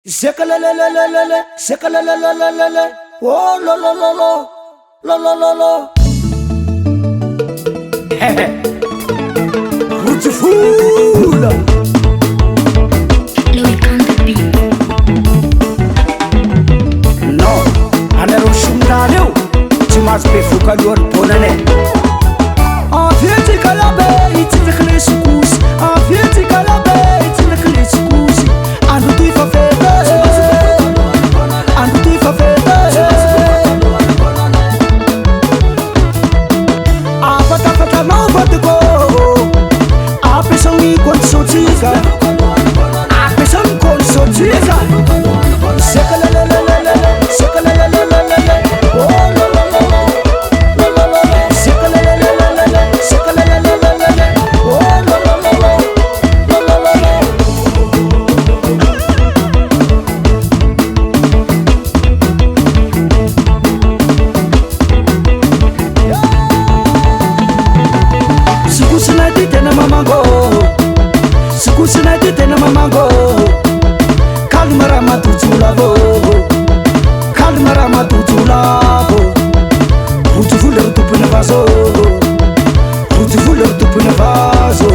Shakalalalalalala, shakalalalalalala, oh lo lo lo lo, lo lo lo lo. Hehe, beautiful. No, anaro shumdaleu, timas pefuka luar ponane. Afieti kalabe, iti khleskus, afieti kalabe, iti khleskus. Anu tu fa fete, anu tu fa fete. Apata fata mau batuko, apesongi konsotika, apesong konsotika. Shakalalalalalala, shakalalalalalala, oh la la la la, la la la la. Shakalalalalalala, shakalalalalalala, oh la la la la, la la la la. Sukusina tena mamango, sukusina tena mamango. Kalmara matutulavo, kalmara matutulavo. Beautiful tupuna vaso, beautiful tupuna vaso.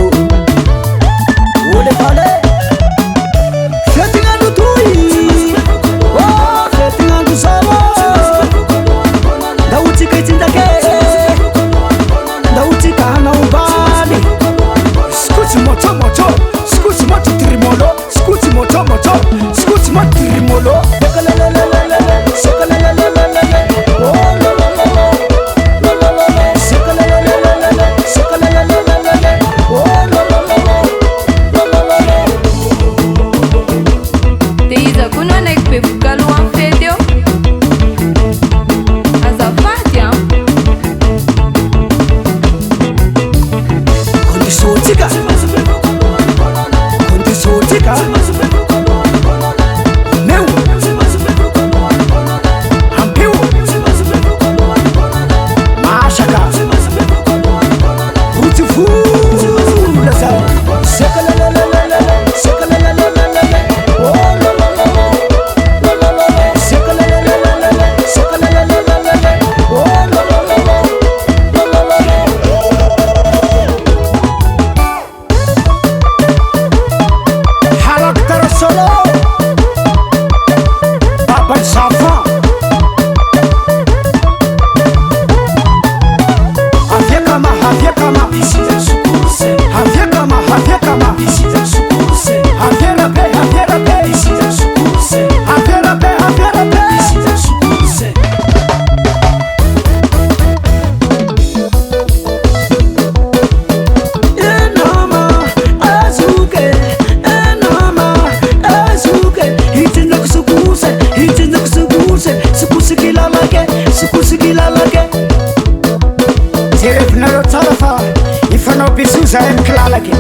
Ole pale, fetinga nutui, oh fetinga nusamo. Dauti kaitindake, dauti kana ubali. Skuti moto moto, skuti moto trimolo, skuti moto moto, skuti moto trimolo. Shakalalalalalala, shakalalalalalala, oh la la la la, la la la la. Shakalalalalalala, shakalalalalalala, oh la la la la, la la la la. Teiza kunwa na ipefuka luan fedeo Azafati Kondisotika, kondisotika. Meu, ampiu, mashaka, beautiful. Shakalalalalalala, shakalalalalalala, oh la la la la, la la la la. Shakalalalalalala, shakalalalalalala, oh la la la la, la la la la. Halak solo, Papa Safa. Havia kama, havia kama, havia kama, havia kama, havia rape, havia rape, havia rape, havia rape. Enama, azuke, enama, azuke. Hitinda kusukuse, hitinda kusukuse, sukuse kilalake, sukuse kilalake. Zeref na yo tarafa, ifano bisuza em kilalake.